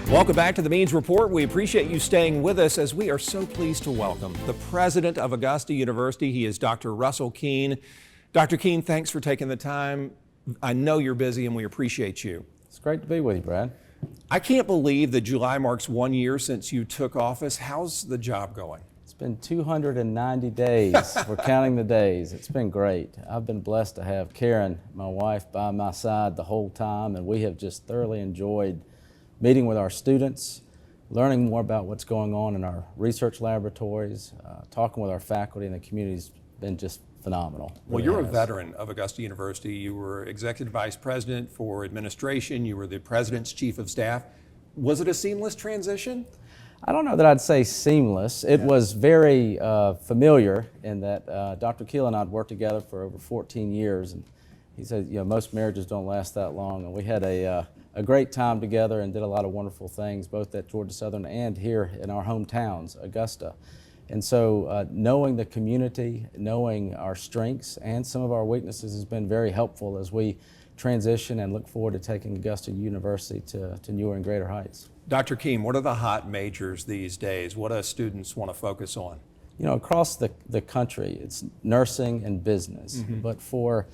Welcome back to the Means Report. We appreciate you staying with us as we are so pleased to welcome the president of Augusta University. He is Dr. Russell Keene. Dr. Keene, thanks for taking the time. I know you're busy and we appreciate you. It's great to be with you, Brad. I can't believe that July marks 1 year since you took office. How's the job going? It's been 290 days. We're counting the days. It's been great. I've been blessed to have Karen, my wife, by my side the whole time, and we have just thoroughly enjoyed meeting with our students, learning more about what's going on in our research laboratories, talking with our faculty, and the community's been just phenomenal. Well, you're a veteran of Augusta University. You were executive vice president for administration. You were the president's chief of staff. Was it a seamless transition? I don't know that I'd say seamless. It was very familiar in that Dr. Keel and I had worked together for over 14 years, and he said, you know, most marriages don't last that long, and we had a great time together and did a lot of wonderful things, both at Georgia Southern and here in our hometowns, Augusta. And so knowing the community, knowing our strengths and some of our weaknesses has been very helpful as we transition and look forward to taking Augusta University to newer and greater heights. Dr. Keene, what are the hot majors these days? What do students want to focus on? You know, across the country, it's nursing and business. But for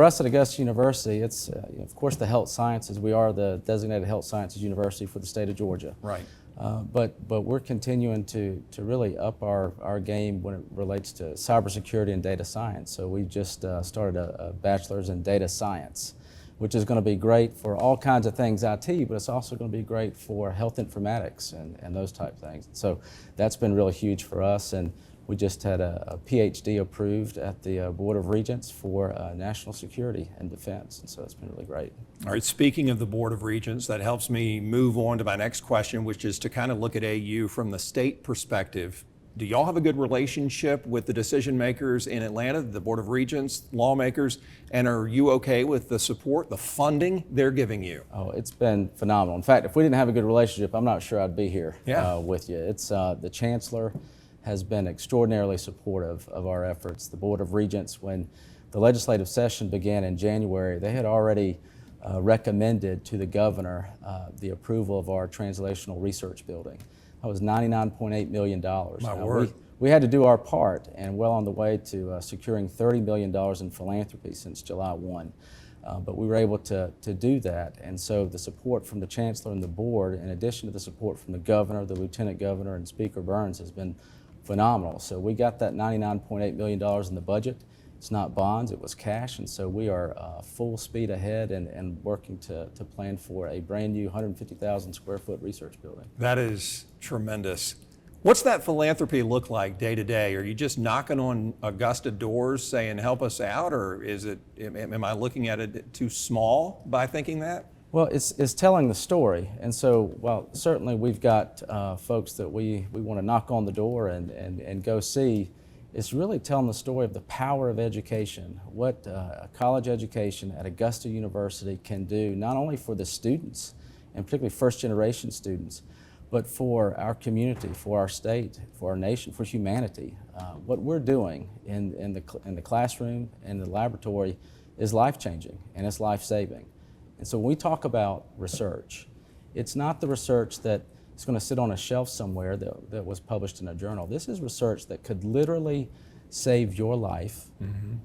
us at Augusta University, it's, of course, the health sciences. We are the designated health sciences university for the state of Georgia. Right. But we're continuing to really up our game when it relates to cybersecurity and data science. So we just started a bachelor's in data science, which is going to be great for all kinds of things IT, but it's also going to be great for health informatics and those type things. So that's been really huge for us. And we just had a PhD approved at the Board of Regents for national security and defense, and so it's been really great. All right, speaking of the Board of Regents, that helps me move on to my next question, which is to kind of look at AU from the state perspective. Do y'all have a good relationship with the decision makers in Atlanta, the Board of Regents, lawmakers, and are you okay with the support, the funding they're giving you? Oh, it's been phenomenal. In fact, if we didn't have a good relationship, I'm not sure I'd be here with you. It's the Chancellor has been extraordinarily supportive of our efforts. The Board of Regents, when the legislative session began in January, they had already recommended to the governor the approval of our translational research building. That was $99.8 million. My word. We had to do our part, and well on the way to securing $30 million in philanthropy since July 1. But we were able to do that, and so the support from the Chancellor and the Board, in addition to the support from the Governor, the Lieutenant Governor, and Speaker Burns, has been phenomenal. So we got that $99.8 million in the budget. It's not bonds, it was cash, and so we are full speed ahead and working to plan for a brand new 150,000 square foot research building. That is tremendous. What's that philanthropy look like day to day? Are you just knocking on Augusta doors saying help us out, or is it, am I looking at it too small by thinking that? Well, it's telling the story, and so while certainly we've got folks that we want to knock on the door and go see, it's really telling the story of the power of education, what a college education at Augusta University can do, not only for the students, and particularly first-generation students, but for our community, for our state, for our nation, for humanity. What we're doing in the classroom and the laboratory is life-changing, and it's life-saving. And so when we talk about research, it's not the research that is going to sit on a shelf somewhere that was published in a journal. This is research that could literally save your life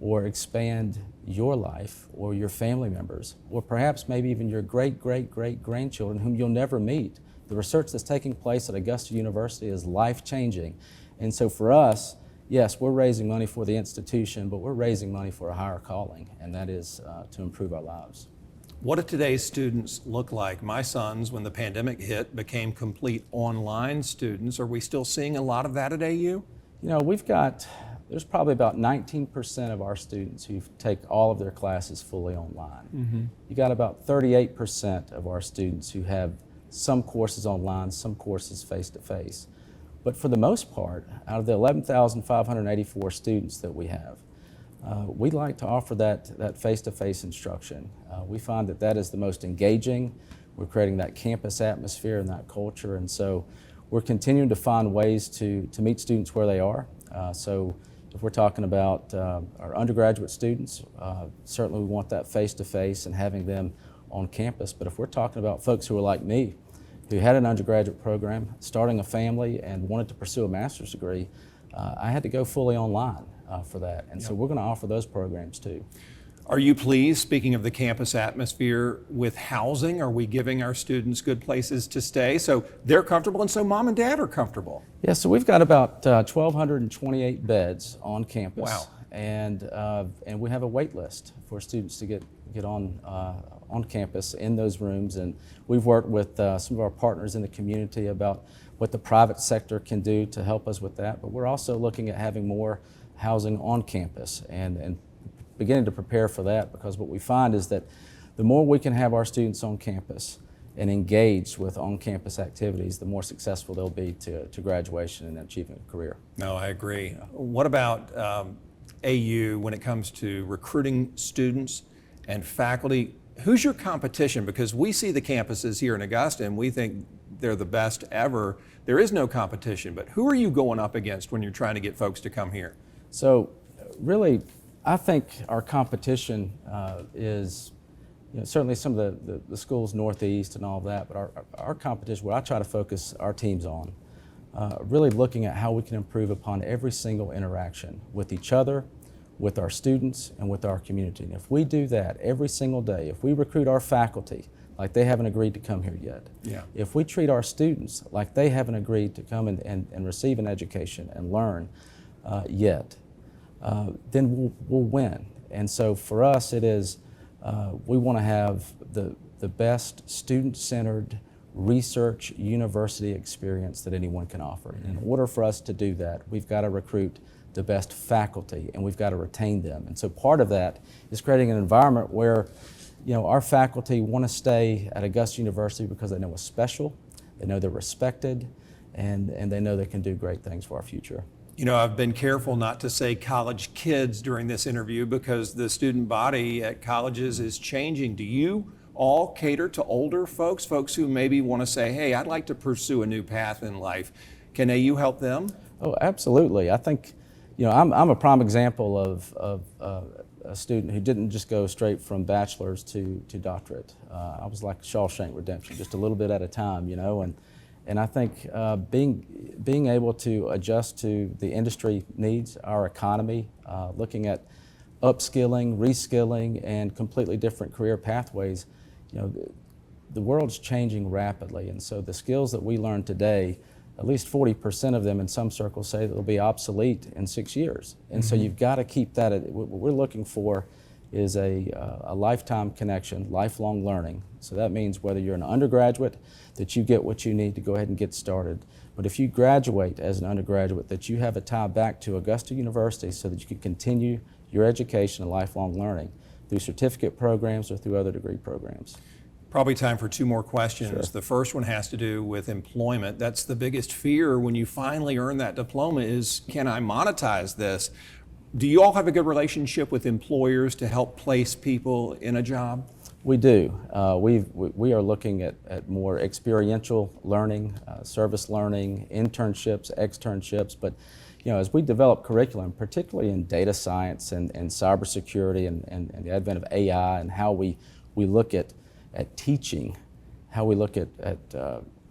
or expand your life or your family members, or perhaps maybe even your great-great-great-grandchildren whom you'll never meet. The research that's taking place at Augusta University is life-changing. And so for us, yes, we're raising money for the institution, but we're raising money for a higher calling, and that is to improve our lives. What do today's students look like? My sons, when the pandemic hit, became complete online students. Are we still seeing a lot of that at AU? You know, there's probably about 19% of our students who take all of their classes fully online. You got about 38% of our students who have some courses online, some courses face-to-face. But for the most part, out of the 11,584 students that we have, we like to offer that face-to-face instruction. We find that is the most engaging. We're creating that campus atmosphere and that culture, and so we're continuing to find ways to meet students where they are. So if we're talking about our undergraduate students, certainly we want that face-to-face and having them on campus. But if we're talking about folks who are like me, who had an undergraduate program, starting a family, and wanted to pursue a master's degree, I had to go fully online for that. And so we're going to offer those programs too. Are you pleased, speaking of the campus atmosphere, with housing? Are we giving our students good places to stay so they're comfortable and so mom and dad are comfortable? Yeah, so we've got about 1,228 beds on campus. Wow. And we have a wait list for students to get on campus in those rooms. And we've worked with some of our partners in the community about what the private sector can do to help us with that. But we're also looking at having more housing on campus and beginning to prepare for that, because what we find is that the more we can have our students on campus and engaged with on-campus activities, the more successful they'll be to graduation and achieving a career. No, I agree. What about AU when it comes to recruiting students and faculty? Who's your competition? Because we see the campuses here in Augusta and we think they're the best ever. There is no competition, but who are you going up against when you're trying to get folks to come here? So really, I think our competition is certainly some of the schools northeast and all of that, but our competition, what I try to focus our teams on, really looking at how we can improve upon every single interaction with each other, with our students, and with our community. And if we do that every single day, if we recruit our faculty like they haven't agreed to come here yet, if we treat our students like they haven't agreed to come and receive an education and learn yet, then we'll win. And so for us, it is we want to have the best student-centered research university experience that anyone can offer. In order for us to do that, we've got to recruit the best faculty and we've got to retain them. And so part of that is creating an environment where our faculty want to stay at Augusta University because they know it's special, they know they're respected, and they know they can do great things for our future. I've been careful not to say college kids during this interview because the student body at colleges is changing. Do you all cater to older folks who maybe want to say, hey, I'd like to pursue a new path in life? Can AU help them? Oh, absolutely. I think, I'm a prime example of a student who didn't just go straight from bachelor's to doctorate. I was like Shawshank Redemption, just a little bit at a time, and I think being able to adjust to the industry needs, our economy, looking at upskilling, reskilling, and completely different career pathways, the world's changing rapidly, and so the skills that we learn today, at least 40% of them in some circles say that they'll be obsolete in 6 years. And so you've got to keep that. What we're looking for is a lifetime connection, lifelong learning. So that means whether you're an undergraduate, that you get what you need to go ahead and get started. But if you graduate as an undergraduate, that you have a tie back to Augusta University so that you can continue your education and lifelong learning through certificate programs or through other degree programs. Probably time for two more questions. Sure. The first one has to do with employment. That's the biggest fear when you finally earn that diploma is, can I monetize this? Do you all have a good relationship with employers to help place people in a job? We do. We are looking at more experiential learning, service learning, internships, externships, but as we develop curriculum, particularly in data science and cybersecurity and the advent of AI and how we look at teaching, how we look at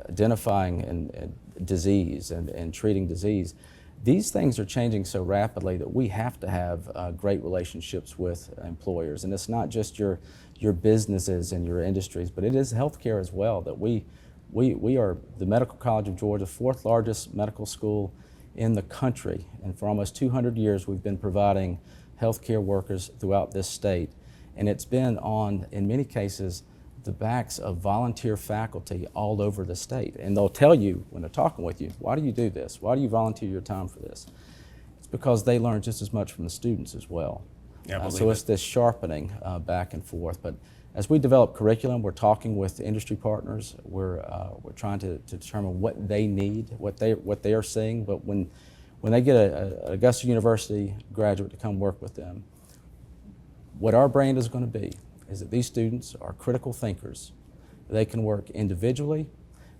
identifying and disease and treating disease, these things are changing so rapidly that we have to have great relationships with employers. And it's not just your businesses and your industries, but it is healthcare as well. That we are the Medical College of Georgia, fourth largest medical school in the country. And for almost 200 years, we've been providing healthcare workers throughout this state. And it's been on, in many cases, the backs of volunteer faculty all over the state. And they'll tell you when they're talking with you, why do you do this? Why do you volunteer your time for this? It's because they learn just as much from the students as well. Yeah, So it's this sharpening back and forth. But as we develop curriculum, we're talking with industry partners. We're trying to determine what they need, what they are seeing. But when they get an Augusta University graduate to come work with them, what our brand is going to be is that these students are critical thinkers. They can work individually,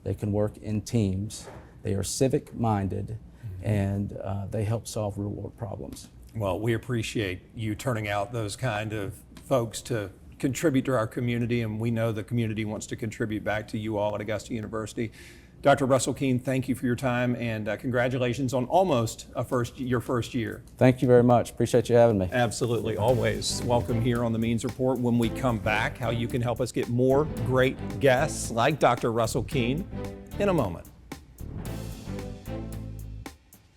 they can work in teams, they are civic-minded, and they help solve real-world problems. Well, we appreciate you turning out those kind of folks to contribute to our community, and we know the community wants to contribute back to you all at Augusta University. Dr. Russell Keene, thank you for your time, and congratulations on almost your first year. Thank you very much. Appreciate you having me. Absolutely, always welcome here on the Means Report. When we come back, how you can help us get more great guests like Dr. Russell Keene in a moment.